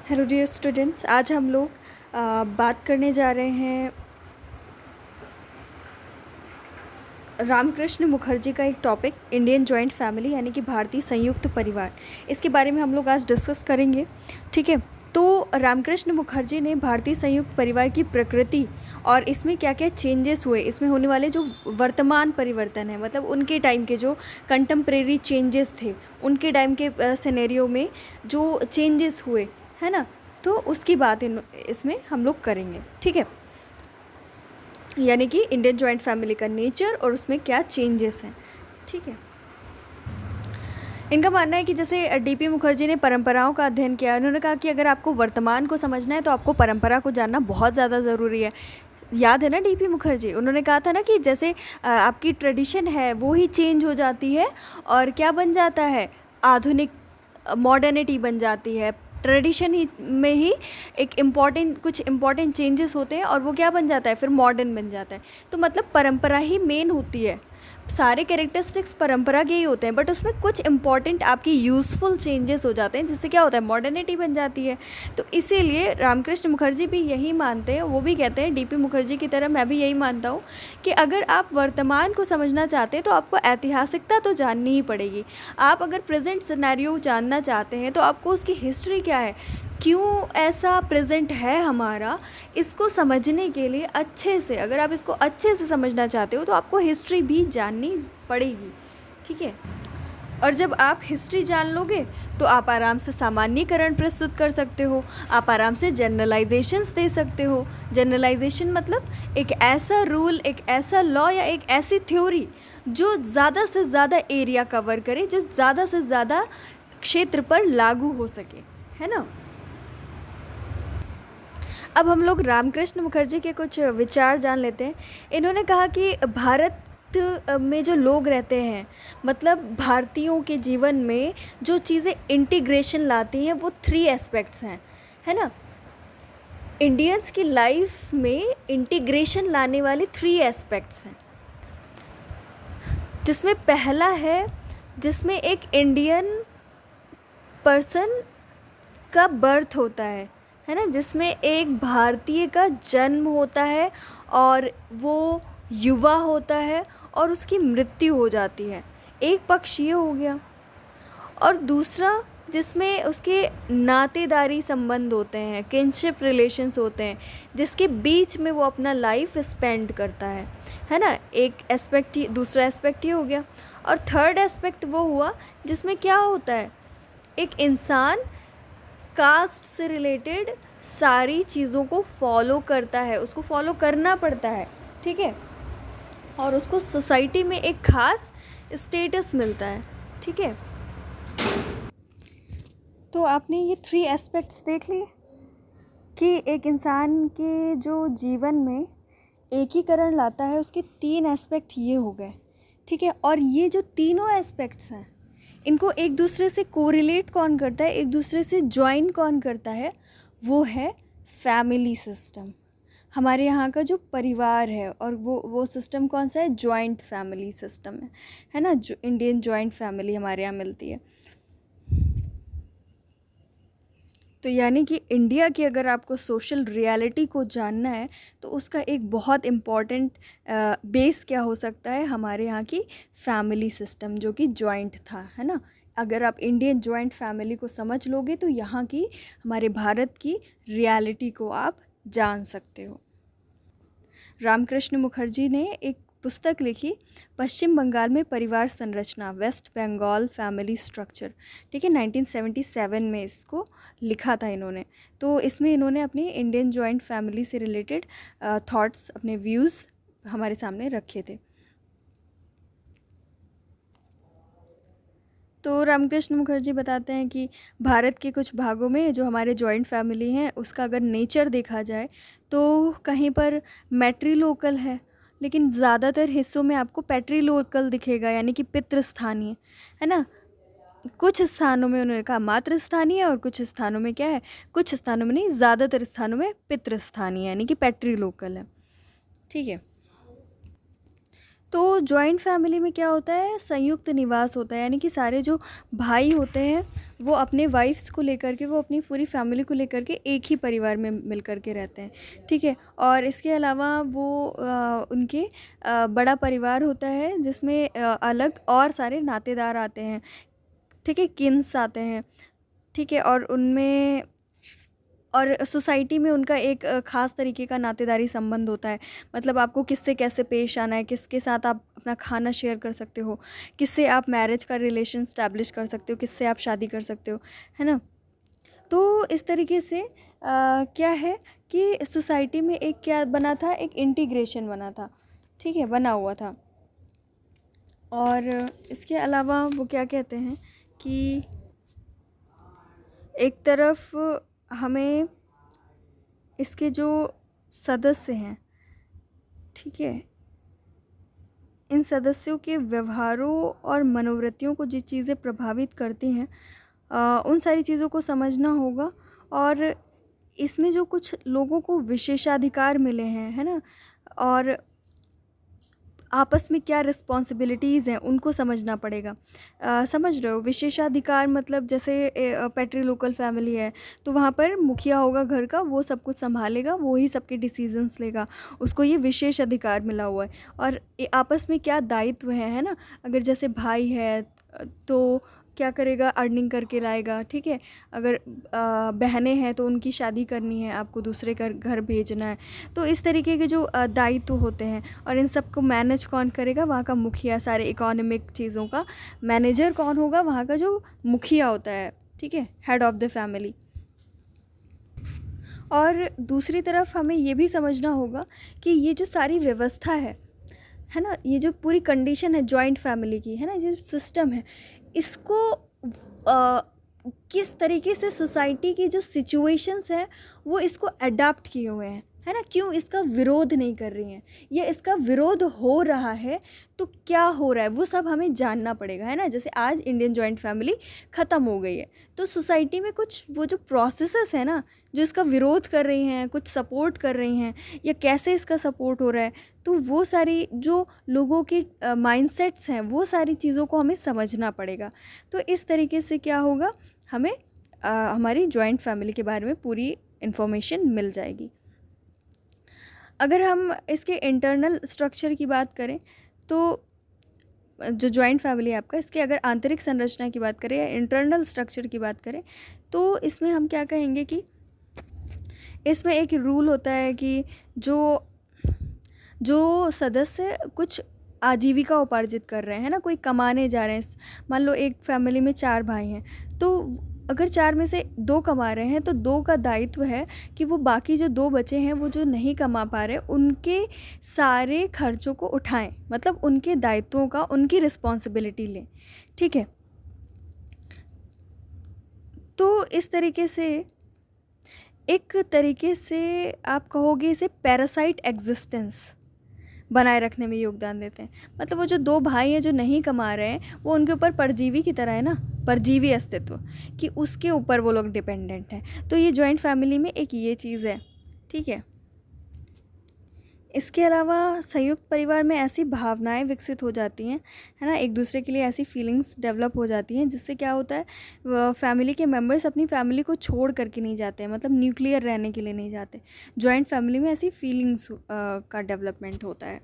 Hello dear students, आज हम लोग बात करने जा रहे हैं रामकृष्ण मुखर्जी का एक टॉपिक इंडियन जॉइंट फैमिली यानी कि भारतीय संयुक्त परिवार। इसके बारे में हम लोग आज डिस्कस करेंगे। ठीक है, तो रामकृष्ण मुखर्जी ने भारतीय संयुक्त परिवार की प्रकृति और इसमें क्या क्या चेंजेस हुए, इसमें होने वाले जो वर्तमान परिवर्तन है, मतलब उनके टाइम के जो कंटेम्प्रेरी चेंजेस थे, उनके टाइम के सिनेरियो में जो चेंजेस हुए, है ना, तो उसकी बात इसमें हम लोग करेंगे। ठीक है, यानी कि इंडियन जॉइंट फैमिली का नेचर और उसमें क्या चेंजेस हैं। ठीक है, इनका मानना है कि जैसे डीपी मुखर्जी ने परंपराओं का अध्ययन किया। उन्होंने कहा कि अगर आपको वर्तमान को समझना है तो आपको परंपरा को जानना बहुत ज़्यादा ज़रूरी है। याद है ना डीपी मुखर्जी, उन्होंने कहा था ना कि जैसे आपकी ट्रेडिशन है वो ही चेंज हो जाती है और क्या बन जाता है, आधुनिक मॉडर्निटी बन जाती है। ट्रेडिशन ही में ही कुछ इम्पॉर्टेंट चेंजेस होते हैं और वो क्या बन जाता है, फिर मॉडर्न बन जाता है। तो मतलब परंपरा ही मेन होती है, सारे कैरेक्टरिस्टिक्स परंपरा के ही होते हैं, बट उसमें कुछ इंपॉर्टेंट आपकी यूज़फुल चेंजेस हो जाते हैं, जिससे क्या होता है, मॉडर्निटी बन जाती है। तो इसीलिए रामकृष्ण मुखर्जी भी यही मानते हैं, वो भी कहते हैं डीपी मुखर्जी की तरह मैं भी यही मानता हूँ कि अगर आप वर्तमान को समझना चाहते हैं तो आपको ऐतिहासिकता तो जाननी ही पड़ेगी। आप अगर प्रेजेंट सिनेरियो जानना चाहते हैं तो आपको उसकी हिस्ट्री क्या है, क्यों ऐसा प्रेजेंट है हमारा, इसको समझने के लिए अच्छे से, अगर आप इसको अच्छे से समझना चाहते हो तो आपको हिस्ट्री भी जाननी पड़ेगी। ठीक है, और जब आप हिस्ट्री जान लोगे तो आप आराम से सामान्यीकरण प्रस्तुत कर सकते हो, आप आराम से जनरलाइजेशंस दे सकते हो। जनरलाइजेशन मतलब एक ऐसा रूल, एक ऐसा लॉ या एक ऐसी थ्योरी जो ज़्यादा से ज़्यादा एरिया कवर करे, जो ज़्यादा से ज़्यादा क्षेत्र पर लागू हो सके, है ना। अब हम लोग रामकृष्ण मुखर्जी के कुछ विचार जान लेते हैं। इन्होंने कहा कि भारत में जो लोग रहते हैं, मतलब भारतीयों के जीवन में जो चीज़ें इंटीग्रेशन लाती हैं वो 3 एस्पेक्ट्स हैं, है ना। इंडियंस की लाइफ में इंटीग्रेशन लाने वाले 3 एस्पेक्ट्स हैं, जिसमें पहला है जिसमें एक इंडियन पर्सन का बर्थ होता है ना, जिसमें एक भारतीय का जन्म होता है और वो युवा होता है और उसकी मृत्यु हो जाती है। एक पक्ष ये हो गया, और दूसरा जिसमें उसके नातेदारी संबंध होते हैं, किनशिप रिलेशंस होते हैं, जिसके बीच में वो अपना लाइफ स्पेंड करता है ना। एक एस्पेक्ट, दूसरा एस्पेक्ट ये हो गया। और थर्ड एस्पेक्ट वो हुआ जिसमें क्या होता है, एक इंसान कास्ट से रिलेटेड सारी चीज़ों को फॉलो करता है, उसको फॉलो करना पड़ता है। ठीक है, और उसको सोसाइटी में एक ख़ास स्टेटस मिलता है। ठीक है, तो आपने ये 3 एस्पेक्ट्स देख लिए कि एक इंसान के जो जीवन में एकीकरण लाता है, उसके 3 एस्पेक्ट ये हो गए। ठीक है, और ये जो तीनों एस्पेक्ट्स हैं, इनको एक दूसरे से कोरिलेट कौन करता है, एक दूसरे से ज्वाइन कौन करता है, वो है फैमिली सिस्टम। हमारे यहाँ का जो परिवार है, और वो सिस्टम कौन सा है, जॉइंट फैमिली सिस्टम है ना। जो इंडियन जॉइंट फैमिली हमारे यहाँ मिलती है। तो यानी कि इंडिया की अगर आपको सोशल रियलिटी को जानना है तो उसका एक बहुत इम्पॉर्टेंट बेस क्या हो सकता है, हमारे यहाँ की फैमिली सिस्टम जो कि जॉइंट था, है ना। अगर आप इंडियन जॉइंट फैमिली को समझ लोगे तो यहाँ की, हमारे भारत की रियलिटी को आप जान सकते हो। रामकृष्ण मुखर्जी ने एक पुस्तक लिखी, पश्चिम बंगाल में परिवार संरचना, वेस्ट बंगाल फैमिली स्ट्रक्चर। ठीक है, 1977 में इसको लिखा था इन्होंने। तो इसमें इन्होंने अपनी इंडियन जॉइंट फैमिली से रिलेटेड थॉट्स, अपने व्यूज़ हमारे सामने रखे थे। तो रामकृष्ण मुखर्जी बताते हैं कि भारत के कुछ भागों में जो हमारे जॉइंट फैमिली हैं, उसका अगर नेचर देखा जाए तो कहीं पर मैट्रीलोकल है, लेकिन ज़्यादातर हिस्सों में आपको पैट्रीलोकल दिखेगा, यानी कि पितृस्थानीय, है ना। कुछ स्थानों में उन्होंने कहा मातृस्थानीय, और कुछ स्थानों में क्या है, कुछ स्थानों में नहीं, ज़्यादातर स्थानों में पितृस्थानीय यानी कि पैट्रीलोकल है। ठीक है, तो जॉइंट फैमिली में क्या होता है, संयुक्त निवास होता है, यानी कि सारे जो भाई होते हैं वो अपने वाइफ्स को लेकर के, वो अपनी पूरी फैमिली को लेकर के एक ही परिवार में मिल कर के रहते हैं, ठीक है। और इसके अलावा वो उनके बड़ा परिवार होता है जिसमें अलग और सारे नातेदार आते हैं, ठीक है, किन्स आते हैं, ठीक है। और सोसाइटी में उनका एक ख़ास तरीके का नातेदारी संबंध होता है। मतलब आपको किससे कैसे पेश आना है, किसके साथ आप अपना खाना शेयर कर सकते हो, किससे आप मैरिज का रिलेशन स्टैब्लिश कर सकते हो, किससे आप शादी कर सकते हो, है ना। तो इस तरीके से क्या है कि सोसाइटी में एक क्या बना था, एक इंटीग्रेशन बना था, ठीक है, बना हुआ था। और इसके अलावा वो क्या कहते हैं कि एक तरफ हमें इसके जो सदस्य हैं, ठीक है, इन सदस्यों के व्यवहारों और मनोवृत्तियों को जिस चीज़ें प्रभावित करती हैं उन सारी चीज़ों को समझना होगा। और इसमें जो कुछ लोगों को विशेषाधिकार मिले हैं, है ना, और आपस में क्या रिस्पॉन्सिबिलिटीज़ हैं उनको समझना पड़ेगा। समझ रहे हो, विशेषाधिकार मतलब जैसे पैट्रीलोकल फैमिली है तो वहाँ पर मुखिया होगा घर का, वो सब कुछ संभालेगा, वो ही सबके डिसीजंस लेगा, उसको ये विशेष अधिकार मिला हुआ है। और आपस में क्या दायित्व है ना, अगर जैसे भाई है तो क्या करेगा, अर्निंग करके लाएगा, ठीक है। अगर बहनें हैं तो उनकी शादी करनी है, आपको दूसरे घर भेजना है। तो इस तरीके के जो दायित्व होते हैं, और इन सब को मैनेज कौन करेगा, वहाँ का मुखिया। सारे इकोनॉमिक चीज़ों का मैनेजर कौन होगा, वहाँ का जो मुखिया होता है, ठीक है, हेड ऑफ़ द फैमिली। और दूसरी तरफ हमें ये भी समझना होगा कि ये जो सारी व्यवस्था है ना, ये जो पूरी कंडीशन है जॉइंट फैमिली की, है ना, जो सिस्टम है, इसको किस तरीके से सोसाइटी की जो सिचुएशंस है वो इसको अडाप्ट किए हुए हैं, है ना। क्यों इसका विरोध नहीं कर रही हैं, या इसका विरोध हो रहा है तो क्या हो रहा है, वो सब हमें जानना पड़ेगा, है ना। जैसे आज इंडियन जॉइंट फैमिली ख़त्म हो गई है, तो सोसाइटी में कुछ वो जो प्रोसेसेस है ना, जो इसका विरोध कर रही हैं, कुछ सपोर्ट कर रही हैं, या कैसे इसका सपोर्ट हो रहा है, तो वो सारी जो लोगों की माइंडसेट्स हैं, वो सारी चीज़ों को हमें समझना पड़ेगा। तो इस तरीके से क्या होगा, हमें हमारी जॉइंट फैमिली के बारे में पूरी इन्फॉर्मेशन मिल जाएगी। अगर हम इसके इंटरनल स्ट्रक्चर की बात करें तो जो जॉइंट फैमिली है आपका, इसके अगर आंतरिक संरचना की बात करें या इंटरनल स्ट्रक्चर की बात करें तो इसमें हम क्या कहेंगे कि इसमें एक रूल होता है कि जो जो सदस्य कुछ आजीविका उपार्जित कर रहे हैं ना, कोई कमाने जा रहे हैं, मान लो एक फैमिली में 4 भाई हैं, तो अगर 4 में से 2 कमा रहे हैं तो 2 का दायित्व है कि वो बाकी जो 2 बचे हैं, वो जो नहीं कमा पा रहे, उनके सारे खर्चों को उठाएं, मतलब उनके दायित्वों का, उनकी रिस्पॉन्सिबिलिटी लें, ठीक है। तो इस तरीके से एक तरीके से आप कहोगे इसे पैरासाइट एग्जिस्टेंस बनाए रखने में योगदान देते हैं। मतलब वो जो 2 भाई हैं जो नहीं कमा रहे हैं, वो उनके ऊपर परजीवी की तरह है ना, परजीवी अस्तित्व, कि उसके ऊपर वो लोग डिपेंडेंट हैं। तो ये जॉइंट फैमिली में एक ये चीज़ है, ठीक है। इसके अलावा संयुक्त परिवार में ऐसी भावनाएं विकसित हो जाती हैं, है ना, एक दूसरे के लिए ऐसी फीलिंग्स डेवलप हो जाती हैं जिससे क्या होता है, फैमिली के मेंबर्स अपनी फैमिली को छोड़ करके नहीं जाते हैं, मतलब न्यूक्लियर रहने के लिए नहीं जाते। जॉइंट फैमिली में ऐसी फीलिंग्स का डेवलपमेंट होता है।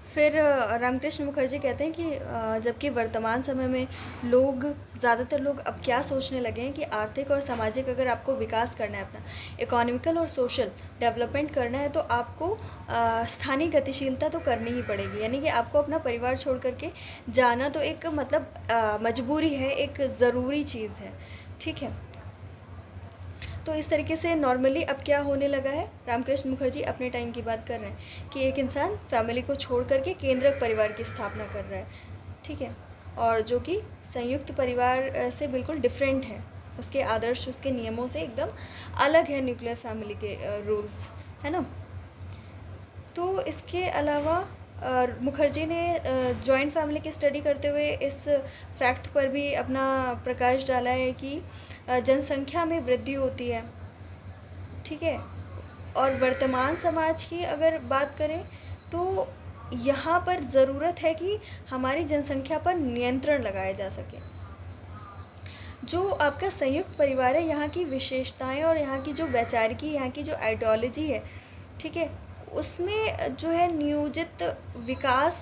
फिर रामकृष्ण मुखर्जी कहते हैं कि जबकि वर्तमान समय में ज़्यादातर लोग अब क्या सोचने लगे हैं कि आर्थिक और सामाजिक अगर आपको विकास करना है, अपना इकोनॉमिकल और सोशल डेवलपमेंट करना है, तो आपको स्थानीय गतिशीलता तो करनी ही पड़ेगी। यानी कि आपको अपना परिवार छोड़ करके जाना तो एक मतलब मजबूरी है, एक ज़रूरी चीज़ है, ठीक है। तो इस तरीके से नॉर्मली अब क्या होने लगा है, रामकृष्ण मुखर्जी अपने टाइम की बात कर रहे हैं कि एक इंसान फैमिली को छोड़ करके केंद्रक परिवार की स्थापना कर रहा है, ठीक है, और जो कि संयुक्त परिवार से बिल्कुल डिफरेंट है, उसके आदर्श, उसके नियमों से एकदम अलग है न्यूक्लियर फैमिली के रूल्स, है ना। तो इसके अलावा मुखर्जी ने जॉइंट फैमिली की स्टडी करते हुए इस फैक्ट पर भी अपना प्रकाश डाला है कि जनसंख्या में वृद्धि होती है, ठीक है। और वर्तमान समाज की अगर बात करें तो यहाँ पर ज़रूरत है कि हमारी जनसंख्या पर नियंत्रण लगाया जा सके। जो आपका संयुक्त परिवार है, यहाँ की विशेषताएं और यहाँ की जो वैचारिकी, यहाँ की जो आइडियोलॉजी है, ठीक है, उसमें जो है नियोजित विकास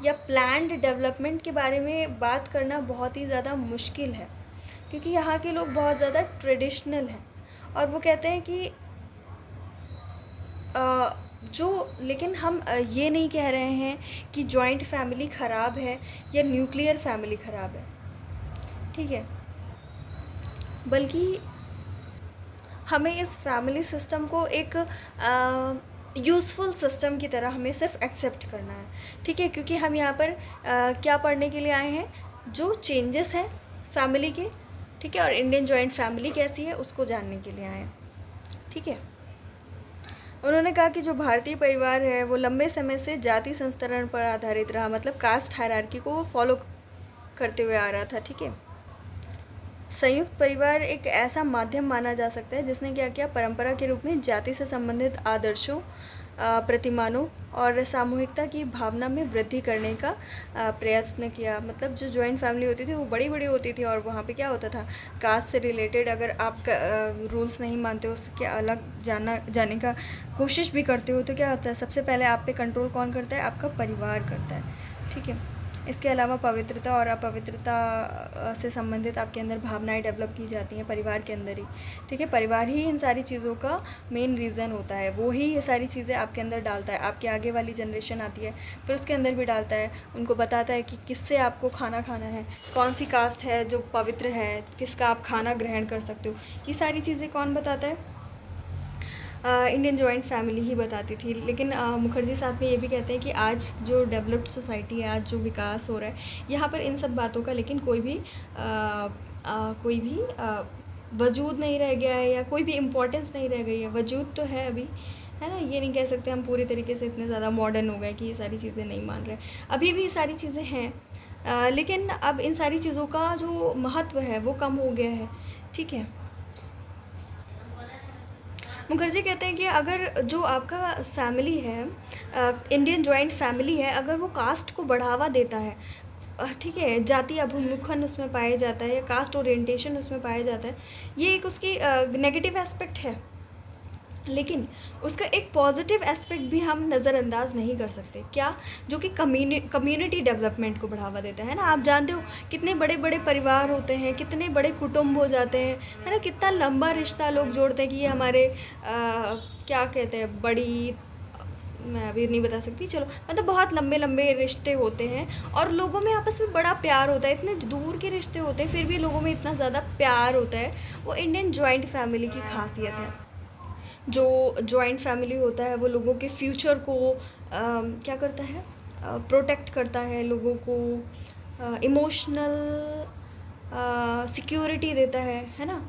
या प्लान्ड डेवलपमेंट के बारे में बात करना बहुत ही ज़्यादा मुश्किल है, क्योंकि यहाँ के लोग बहुत ज़्यादा ट्रेडिशनल हैं और वो कहते हैं कि लेकिन हम ये नहीं कह रहे हैं कि जॉइंट फैमिली ख़राब है या न्यूक्लियर फैमिली ख़राब है, ठीक है, बल्कि हमें इस फैमिली सिस्टम को एक यूज़फुल सिस्टम की तरह हमें सिर्फ एक्सेप्ट करना है, ठीक है, क्योंकि हम यहाँ पर क्या पढ़ने के लिए आए हैं, जो चेंजेस हैं फैमिली के, ठीक है, और इंडियन जॉइंट फैमिली कैसी है उसको जानने के लिए आए हैं, ठीक है। उन्होंने कहा कि जो भारतीय परिवार है वो लंबे समय से जाति संस्तरण पर आधारित रहा, मतलब कास्ट हायरार्की को वो फॉलो करते हुए आ रहा था, ठीक है। संयुक्त परिवार एक ऐसा माध्यम माना जा सकता है जिसने क्या किया, परंपरा के रूप में जाति से संबंधित आदर्शों, प्रतिमानों और सामूहिकता की भावना में वृद्धि करने का प्रयत्न किया। मतलब जो जॉइंट फैमिली होती थी वो बड़ी बड़ी होती थी और वहाँ पे क्या होता था, कास्ट से रिलेटेड अगर आप रूल्स नहीं मानते हो, उसके अलग जाने का कोशिश भी करते हो तो क्या होता है, सबसे पहले आप पे कंट्रोल कौन करता है, आपका परिवार करता है, ठीक है। इसके अलावा पवित्रता और अपवित्रता से संबंधित आपके अंदर भावनाएं डेवलप की जाती हैं परिवार के अंदर ही, ठीक है। परिवार ही इन सारी चीज़ों का मेन रीज़न होता है, वो ही ये सारी चीज़ें आपके अंदर डालता है, आपके आगे वाली जनरेशन आती है फिर उसके अंदर भी डालता है, उनको बताता है कि किससे आपको खाना खाना है, कौन सी कास्ट है जो पवित्र है, किसका आप खाना ग्रहण कर सकते हो, ये सारी चीज़ें कौन बताता है, इंडियन जॉइंट फैमिली ही बताती थी। लेकिन मुखर्जी साहब में ये भी कहते हैं कि आज जो डेवलप्ड सोसाइटी है, आज जो विकास हो रहा है, यहाँ पर इन सब बातों का लेकिन कोई भी वजूद नहीं रह गया है या कोई भी इम्पोर्टेंस नहीं रह गई है। वजूद तो है अभी, है ना, ये नहीं कह सकते हम पूरी तरीके से इतने ज़्यादा मॉडर्न हो गए कि ये सारी चीज़ें नहीं मान रहे, अभी भी ये सारी चीज़ें हैं, लेकिन अब इन सारी चीज़ों का जो महत्व है वो कम हो गया है, ठीक है। मुखर्जी कहते हैं कि अगर जो आपका फैमिली है, इंडियन जॉइंट फैमिली है, अगर वो कास्ट को बढ़ावा देता है, ठीक है, जाति अभिमुखन उसमें पाया जाता है या कास्ट ओरिएंटेशन उसमें पाया जाता है, ये एक उसकी नेगेटिव एस्पेक्ट है, लेकिन उसका एक पॉजिटिव एस्पेक्ट भी हम नज़रअंदाज नहीं कर सकते, क्या, जो कि कम्युनिटी डेवलपमेंट को बढ़ावा देता है ना। आप जानते हो कितने बड़े बड़े परिवार होते हैं, कितने बड़े कुटुंब हो जाते हैं, है ना, कितना लंबा रिश्ता लोग जोड़ते हैं कि ये हमारे क्या कहते हैं, बड़ी, मैं अभी नहीं बता सकती, चलो, मतलब बहुत लंबे लंबे रिश्ते होते हैं और लोगों में आपस में बड़ा प्यार होता है, इतने दूर के रिश्ते होते हैं फिर भी लोगों में इतना ज़्यादा प्यार होता है, वो इंडियन जॉइंट फैमिली की खासियत है। जो जॉइंट फैमिली होता है वो लोगों के फ्यूचर को क्या करता है, प्रोटेक्ट करता है, लोगों को इमोशनल सिक्योरिटी देता है ना,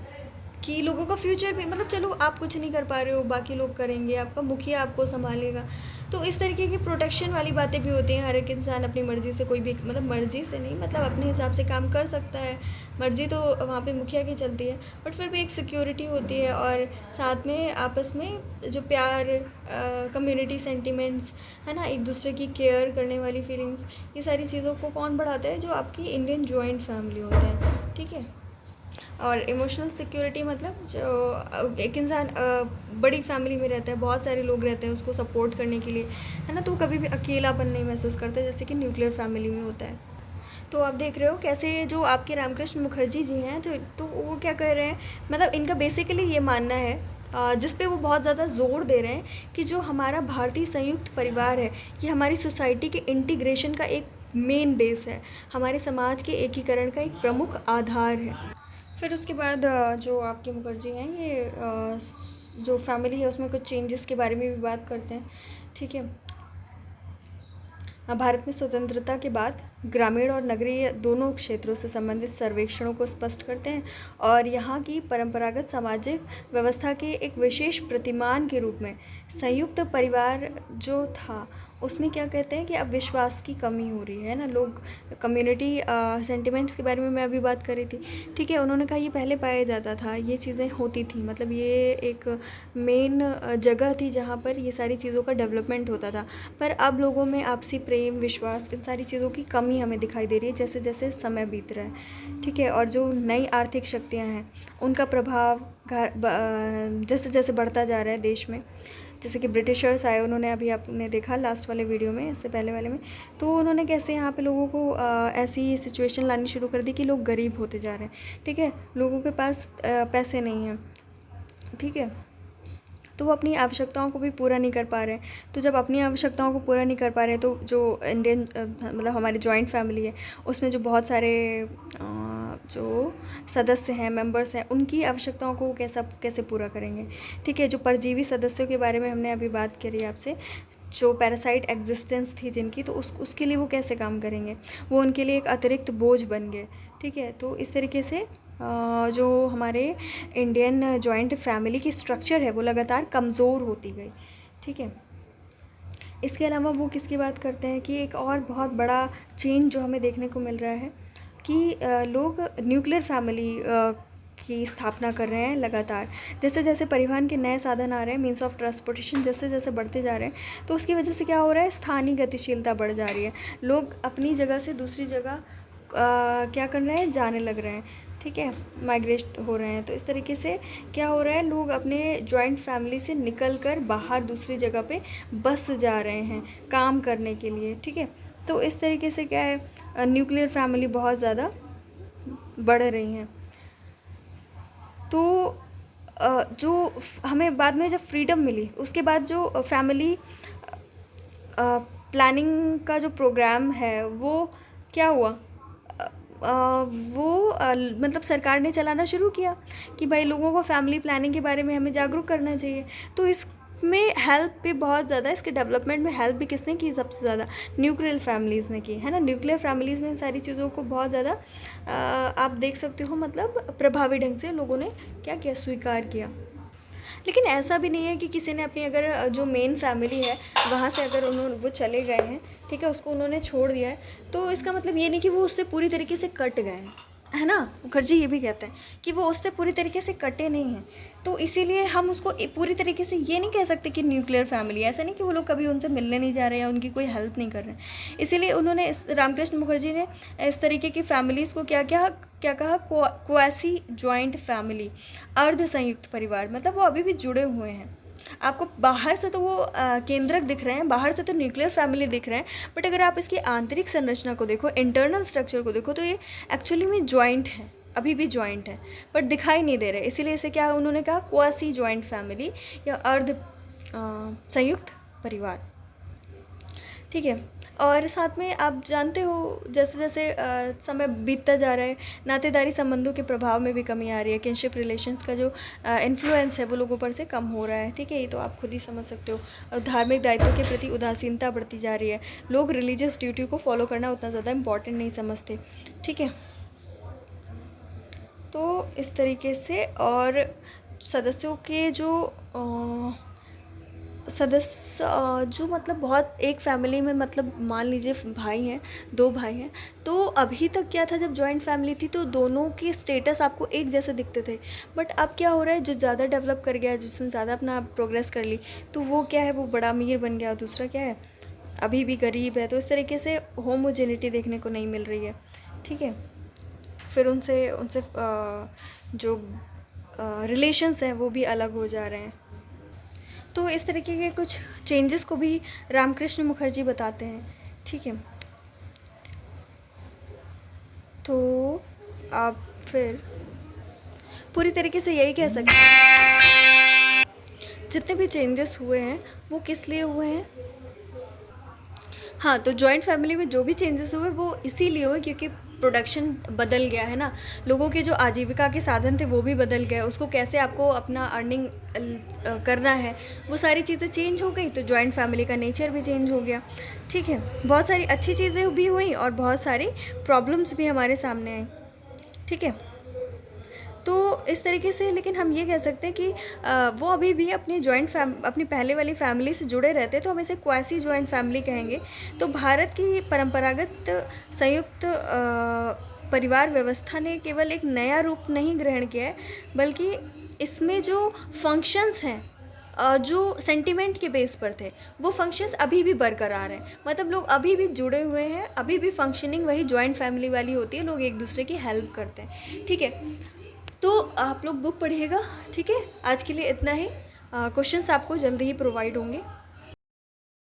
कि लोगों का फ्यूचर भी, मतलब चलो आप कुछ नहीं कर पा रहे हो, बाकी लोग करेंगे, आपका मुखिया आपको संभालेगा, तो इस तरीके की प्रोटेक्शन वाली बातें भी होती हैं। हर एक इंसान अपनी मर्ज़ी से, कोई भी, मतलब मर्ज़ी से नहीं, मतलब अपने हिसाब से काम कर सकता है, मर्ज़ी तो वहाँ पे मुखिया की चलती है, बट फिर भी एक सिक्योरिटी होती है और साथ में आपस में जो प्यार, कम्युनिटी सेंटिमेंट्स, है ना, एक दूसरे की केयर करने वाली फीलिंग्स, ये सारी चीज़ों को कौन बढ़ाता है, जो आपकी इंडियन जॉइंट फैमिली होते हैं, ठीक है। और इमोशनल सिक्योरिटी मतलब जो एक इंसान बड़ी फैमिली में रहता है, बहुत सारे लोग रहते हैं उसको सपोर्ट करने के लिए, है ना, तो वो कभी भी अकेलापन नहीं महसूस करता जैसे कि न्यूक्लियर फैमिली में होता है। तो आप देख रहे हो कैसे जो आपके रामकृष्ण मुखर्जी जी हैं, तो वो क्या कर रहे हैं, मतलब इनका बेसिकली ये मानना है, जिस पे वो बहुत ज़्यादा ज़ोर दे रहे हैं कि जो हमारा भारतीय संयुक्त परिवार है ये हमारी सोसाइटी के इंटीग्रेशन का एक मेन बेस है, हमारे समाज के एकीकरण का एक प्रमुख आधार है। फिर उसके बाद जो आपके मुखर्जी हैं ये जो फैमिली है उसमें कुछ चेंजेस के बारे में भी बात करते हैं, ठीक है। भारत में स्वतंत्रता के बाद ग्रामीण और नगरीय दोनों क्षेत्रों से संबंधित सर्वेक्षणों को स्पष्ट करते हैं और यहाँ की परंपरागत सामाजिक व्यवस्था के एक विशेष प्रतिमान के रूप में संयुक्त परिवार जो था उसमें क्या कहते हैं कि अब विश्वास की कमी हो रही है ना। लोग कम्युनिटी सेंटिमेंट्स के बारे में मैं अभी बात कर रही थी, ठीक है। उन्होंने कहा ये पहले पाया जाता था, ये चीज़ें होती थी, मतलब ये एक मेन जगह थी जहाँ पर ये सारी चीज़ों का डेवलपमेंट होता था। पर अब लोगों में आपसी प्रेम, विश्वास, इन सारी चीज़ों की कमी हमें दिखाई दे रही है जैसे जैसे समय बीत रहा है, ठीक है। और जो नई आर्थिक शक्तियाँ हैं उनका प्रभाव जैसे जैसे बढ़ता जा रहा है देश में, जैसे कि ब्रिटिशर्स आए, उन्होंने अभी आपने देखा लास्ट वाले वीडियो में, इससे पहले वाले में, तो उन्होंने कैसे यहाँ पे लोगों को ऐसी सिचुएशन लानी शुरू कर दी कि लोग गरीब होते जा रहे हैं, ठीक है। लोगों के पास पैसे नहीं हैं, ठीक है, तो वो अपनी आवश्यकताओं को भी पूरा नहीं कर पा रहे हैं। तो जब अपनी आवश्यकताओं को पूरा नहीं कर पा रहे हैं तो जो इंडियन मतलब हमारी जॉइंट फैमिली है उसमें जो बहुत सारे जो सदस्य हैं, मेंबर्स हैं, उनकी आवश्यकताओं को कैसे पूरा करेंगे, ठीक है। जो परजीवी सदस्यों के बारे में हमने अभी बात करी आपसे, जो पैरासाइट एग्जिस्टेंस थी जिनकी, तो उसके लिए वो कैसे काम करेंगे, वो उनके लिए एक अतिरिक्त बोझ बन गए, ठीक है। तो इस तरीके से जो हमारे इंडियन जॉइंट फैमिली की स्ट्रक्चर है वो लगातार कमज़ोर होती गई, ठीक है। इसके अलावा वो किसकी बात करते हैं कि एक और बहुत बड़ा चेंज जो हमें देखने को मिल रहा है कि लोग न्यूक्लियर फैमिली की स्थापना कर रहे हैं लगातार। जैसे जैसे परिवहन के नए साधन आ रहे हैं, मीन्स ऑफ ट्रांसपोर्टेशन जैसे जैसे बढ़ते जा रहे हैं, तो उसकी वजह से क्या हो रहा है, स्थानीय गतिशीलता बढ़ जा रही है। लोग अपनी जगह से दूसरी जगह क्या कर रहे हैं, जाने लग रहे हैं, ठीक है, माइग्रेट हो रहे हैं। तो इस तरीके से क्या हो रहा है, लोग अपने जॉइंट फैमिली से निकल कर बाहर दूसरी जगह पे बस जा रहे हैं काम करने के लिए, ठीक है। तो इस तरीके से क्या है, न्यूक्लियर फैमिली बहुत ज़्यादा बढ़ रही हैं। तो जो हमें बाद में जब फ्रीडम मिली उसके बाद जो फैमिली प्लानिंग का जो प्रोग्राम है वो क्या हुआ, वो मतलब सरकार ने चलाना शुरू किया कि भाई लोगों को फैमिली प्लानिंग के बारे में हमें जागरूक करना चाहिए। तो इसमें हेल्प भी बहुत ज़्यादा, इसके डेवलपमेंट में हेल्प भी किसने की, सबसे ज़्यादा न्यूक्लियर फैमिलीज़ ने की, है ना। न्यूक्लियर फैमिलीज़ में इन सारी चीज़ों को बहुत ज़्यादा आप देख सकते हो, मतलब प्रभावी ढंग से लोगों ने क्या किया, स्वीकार किया। लेकिन ऐसा भी नहीं है कि किसी ने अपनी अगर जो मेन फैमिली है वहाँ से अगर वो चले गए हैं, ठीक है, उसको उन्होंने छोड़ दिया है, तो इसका मतलब ये नहीं कि वो उससे पूरी तरीके से कट गए हैं, है ना। मुखर्जी ये भी कहते हैं कि वो उससे पूरी तरीके से कटे नहीं हैं। तो इसीलिए हम उसको पूरी तरीके से ये नहीं कह सकते कि न्यूक्लियर फैमिली, ऐसा नहीं कि वो लोग कभी उनसे मिलने नहीं जा रहे हैं, उनकी कोई हेल्प नहीं कर रहे हैं। इसीलिए उन्होंने रामकृष्ण मुखर्जी ने इस तरीके की फैमिलीज़ को क्या कहा, क्वासी जॉइंट फैमिली, अर्ध संयुक्त परिवार, मतलब वो अभी भी जुड़े हुए हैं। आपको बाहर से तो वो केंद्रक दिख रहे हैं, बाहर से तो न्यूक्लियर फैमिली दिख रहे हैं, बट अगर आप इसकी आंतरिक संरचना को देखो, इंटरनल स्ट्रक्चर को देखो, तो ये एक्चुअली में जॉइंट है, अभी भी जॉइंट है, बट दिखाई नहीं दे रहे। इसीलिए इसे क्या उन्होंने कहा, क्वासी जॉइंट फैमिली या अर्ध संयुक्त परिवार, ठीक है। और साथ में आप जानते हो जैसे जैसे समय बीतता जा रहा है, नातेदारी संबंधों के प्रभाव में भी कमी आ रही है, किनशिप रिलेशंस का जो इन्फ्लुएंस है वो लोगों पर से कम हो रहा है, ठीक है। ये तो आप खुद ही समझ सकते हो। और धार्मिक दायित्वों के प्रति उदासीनता बढ़ती जा रही है, लोग रिलीजियस ड्यूटी को फॉलो करना उतना ज़्यादा इम्पॉर्टेंट नहीं समझते, ठीक है। तो इस तरीके से, और सदस्यों के जो सदस्य जो मतलब बहुत एक फैमिली में, मतलब मान लीजिए भाई हैं, 2 भाई हैं, तो अभी तक क्या था, जब जॉइंट फैमिली थी तो दोनों के स्टेटस आपको एक जैसे दिखते थे। बट अब क्या हो रहा है, जो ज़्यादा डेवलप कर गया, जिसने ज़्यादा अपना प्रोग्रेस कर ली, तो वो क्या है, वो बड़ा अमीर बन गया, दूसरा क्या है, अभी भी गरीब है। तो इस तरीके से होमोजेनिटी देखने को नहीं मिल रही है, ठीक है। फिर उनसे उनसे जो रिलेशंस हैं वो भी अलग हो जा रहे हैं। तो इस तरीके के कुछ चेंजेस को भी रामकृष्ण मुखर्जी बताते हैं, ठीक है। तो आप फिर पूरी तरीके से यही कह सकते हैं, जितने भी चेंजेस हुए हैं वो किस लिए हुए हैं। हाँ, तो जॉइंट फैमिली में जो भी चेंजेस हुए वो इसीलिए हुए क्योंकि प्रोडक्शन बदल गया है ना, लोगों के जो आजीविका के साधन थे वो भी बदल गए, उसको कैसे आपको अपना अर्निंग करना है, वो सारी चीज़ें चेंज हो गई, तो जॉइंट फैमिली का नेचर भी चेंज हो गया। ठीक है, बहुत सारी अच्छी चीज़ें भी हुई और बहुत सारी प्रॉब्लम्स भी हमारे सामने आई। ठीक है, तो इस तरीके से, लेकिन हम ये कह सकते हैं कि वो अभी भी अपनी पहले वाली फैमिली से जुड़े रहते, तो हम इसे क्वासी जॉइंट फैमिली कहेंगे। तो भारत की परंपरागत संयुक्त परिवार व्यवस्था ने केवल एक नया रूप नहीं ग्रहण किया है, बल्कि इसमें जो फंक्शंस हैं, जो सेंटिमेंट के बेस पर थे, वो फंक्शंस अभी भी बरकरार हैं। मतलब लोग अभी भी जुड़े हुए हैं, अभी भी फंक्शनिंग वही जॉइंट फैमिली वाली होती है, लोग एक दूसरे की हेल्प करते हैं। ठीक है, तो आप लोग बुक पढ़िएगा। ठीक है, आज के लिए इतना ही। क्वेश्चंस आपको जल्दी ही प्रोवाइड होंगे।